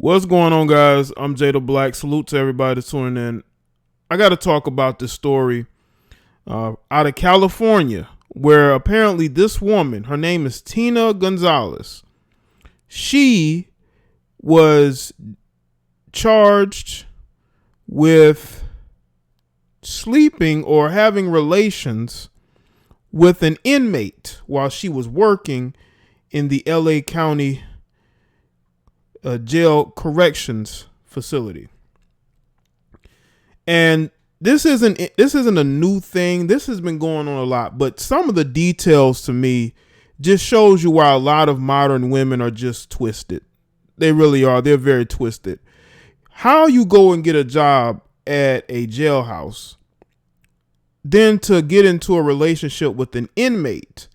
What's going on, guys? I'm Jay the Black. Salute to everybody that's tuning in. I got to talk about this story out of California, where apparently this woman, her name is Tina Gonzalez, she was charged with sleeping or having relations with an inmate while she was working in the LA County jail corrections facility. And this isn't a new thing. This has been going on a lot, but some of the details to me just shows you why a lot of modern women are just twisted. They really are. They're very twisted. How you go and get a job at a jailhouse, then to get into a relationship with an inmate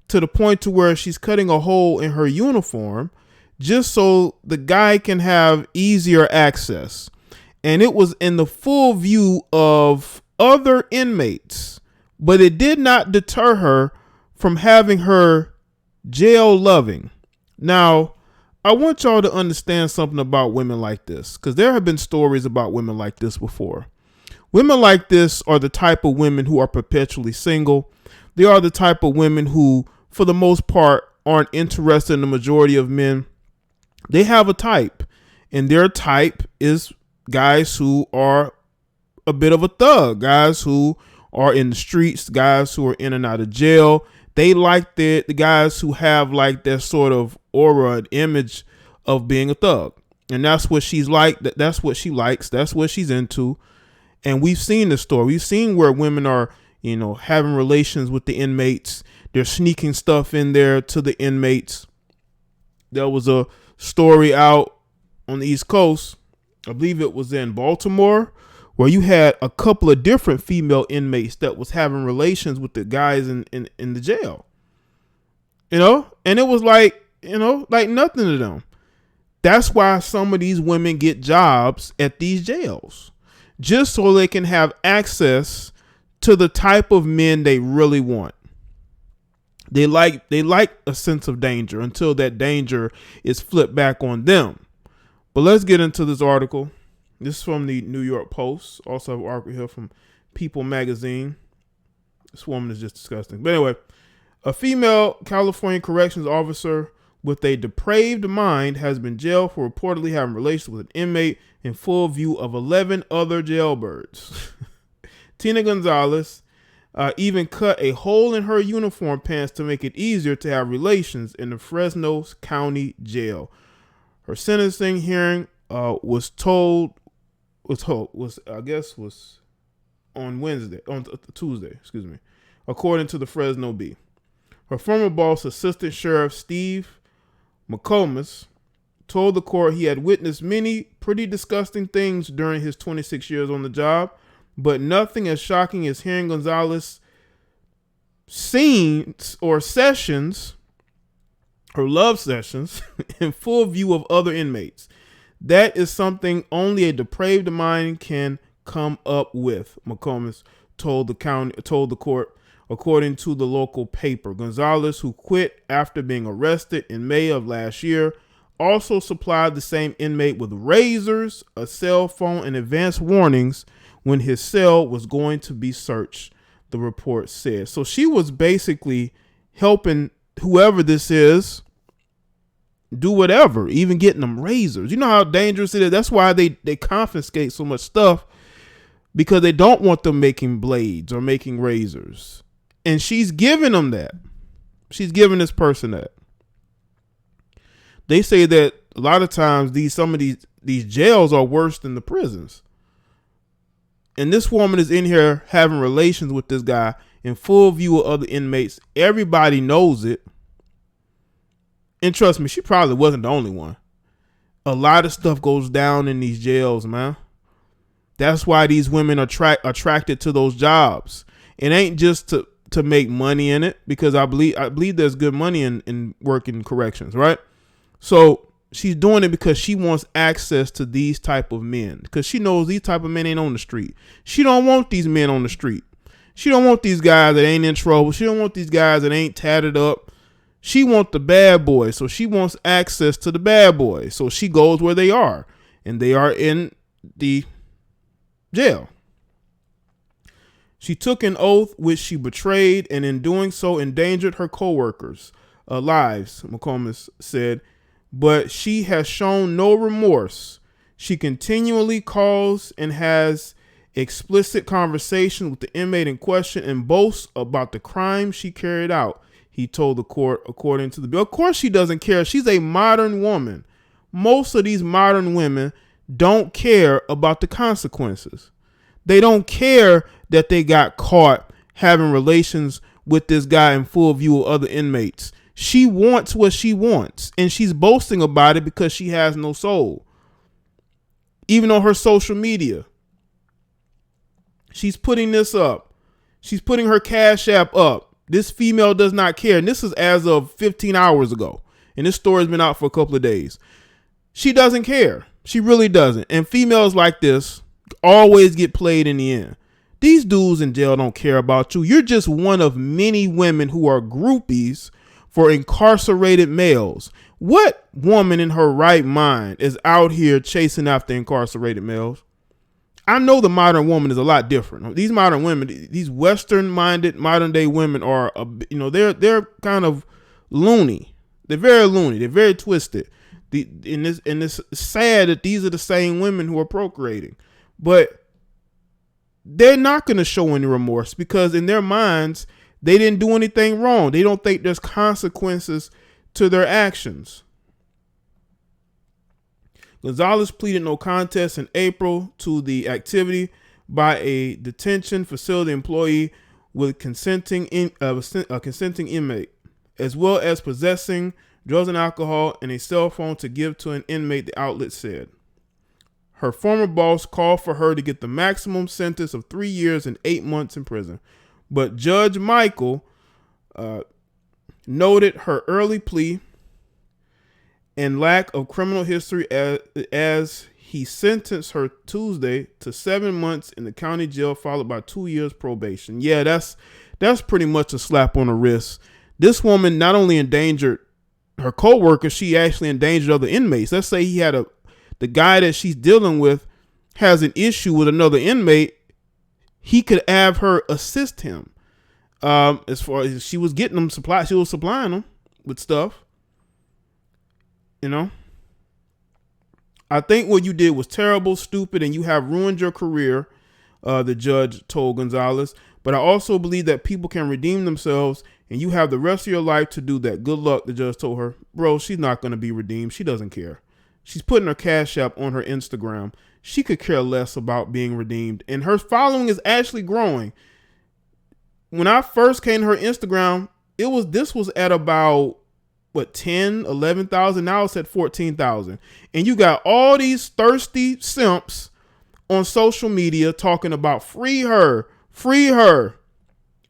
to the point to where she's cutting a hole in her uniform just so the guy can have easier access. And it was in the full view of other inmates, but it did not deter her from having her jail loving. Now, I want y'all to understand something about women like this, because there have been stories about women like this before. Women like this are the type of women who are perpetually single. They are the type of women who, for the most part, aren't interested in the majority of men. They have a type, and their type is guys who are a bit of a thug, guys who are in the streets, guys who are in and out of jail. They like the guys who have like that sort of aura and image of being a thug. And that's what she's like. That's what she likes. That's what she's into. And we've seen this story. We've seen where women are, having relations with the inmates. They're sneaking stuff in there to the inmates. There was a story out on the East Coast, I believe it was in Baltimore, where you had a couple of different female inmates that was having relations with the guys in the jail. And it was like nothing to them. That's why some of these women get jobs at these jails, just so they can have access to the type of men they really want. They like a sense of danger until that danger is flipped back on them. But let's get into this article. This is from the New York Post. Also have an article here from People magazine. This woman is just disgusting. But anyway, a female California corrections officer with a depraved mind has been jailed for reportedly having relations with an inmate in full view of 11 other jailbirds. Tina Gonzalez even cut a hole in her uniform pants to make it easier to have relations in the Fresno County jail. Her sentencing hearing was on Tuesday, according to the Fresno Bee. Her former boss, Assistant Sheriff Steve McComas, told the court he had witnessed many pretty disgusting things during his 26 years on the job, but nothing as shocking as hearing Gonzalez scenes or sessions, her love sessions, in full view of other inmates. That is something only a depraved mind can come up with, McComas told the court, according to the local paper. Gonzalez, who quit after being arrested in May of last year, also supplied the same inmate with razors, a cell phone, and advance warnings when his cell was going to be searched, the report said. So she was basically helping whoever this is do whatever, even getting them razors. You know how dangerous it is? That's why they confiscate so much stuff, because they don't want them making blades or making razors. And she's giving them that. She's giving this person that. They say that a lot of times some of these jails are worse than the prisons. And this woman is in here having relations with this guy in full view of other inmates. Everybody knows it. And trust me, she probably wasn't the only one. A lot of stuff goes down in these jails, man. That's why these women are attracted to those jobs. It ain't just to make money in it, because I believe there's good money in working corrections, right? So she's doing it because she wants access to these type of men, because she knows these type of men ain't on the street. She don't want these men on the street. She don't want these guys that ain't in trouble. She don't want these guys that ain't tatted up. She wants the bad boys, so she wants access to the bad boys. So she goes where they are, and they are in the jail. She took an oath which she betrayed, and in doing so endangered her co-workers' lives, McComas said, but she has shown no remorse. She continually calls and has explicit conversations with the inmate in question and boasts about the crime she carried out, he told the court, according to the bill. Of course she doesn't care. She's a modern woman. Most of these modern women don't care about the consequences. They don't care that they got caught having relations with this guy in full view of other inmates. She wants what she wants, and she's boasting about it because she has no soul. Even on her social media, she's putting this up. She's putting her Cash App up. This female does not care. And this is as of 15 hours ago. And this story's been out for a couple of days. She doesn't care. She really doesn't. And females like this always get played in the end. These dudes in jail don't care about you. You're just one of many women who are groupies for incarcerated males. What woman in her right mind is out here chasing after incarcerated males? I know the modern woman is a lot different. These modern women, these Western-minded modern day women are, they're kind of loony. They're very loony. They're very twisted. And it's sad that these are the same women who are procreating, but they're not going to show any remorse because in their minds they didn't do anything wrong. They don't think there's consequences to their actions. Gonzalez pleaded no contest in April to the activity by a detention facility employee with consenting inmate, as well as possessing drugs and alcohol and a cell phone to give to an inmate, the outlet said. Her former boss called for her to get the maximum sentence of 3 years and 8 months in prison, but Judge Michael noted her early plea and lack of criminal history as he sentenced her Tuesday to 7 months in the county jail, followed by 2 years probation. Yeah, that's pretty much a slap on the wrist. This woman not only endangered her co-workers, she actually endangered other inmates. Let's say the guy that she's dealing with has an issue with another inmate. He could have her assist him. As far as she was getting them supplies, she was supplying them with stuff. You know, I think what you did was terrible, stupid, and you have ruined your career, the judge told Gonzalez. But I also believe that people can redeem themselves, and you have the rest of your life to do that. Good luck, the judge told her. Bro, she's not going to be redeemed. She doesn't care. She's putting her Cash App on her Instagram. She could care less about being redeemed, and her following is actually growing. When I first came to her Instagram, this was at about 10, 11,000. Now it's at 14,000. And you got all these thirsty simps on social media talking about free her,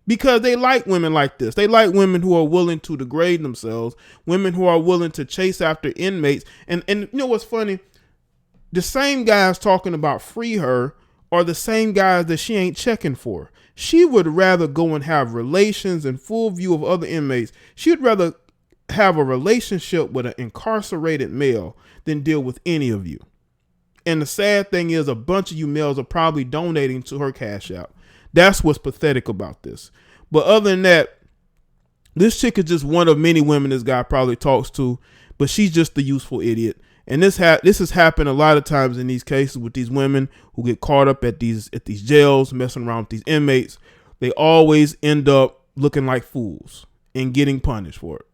because they like women like this. They like women who are willing to degrade themselves, women who are willing to chase after inmates. And you know what's funny? The same guys talking about free her are the same guys that she ain't checking for. She would rather go and have relations in full view of other inmates. She would rather have a relationship with an incarcerated male than deal with any of you. And the sad thing is, a bunch of you males are probably donating to her Cash App. That's what's pathetic about this. But other than that, this chick is just one of many women this guy probably talks to, but she's just the useful idiot. And this has happened a lot of times in these cases with these women who get caught up at these jails, messing around with these inmates. They always end up looking like fools and getting punished for it.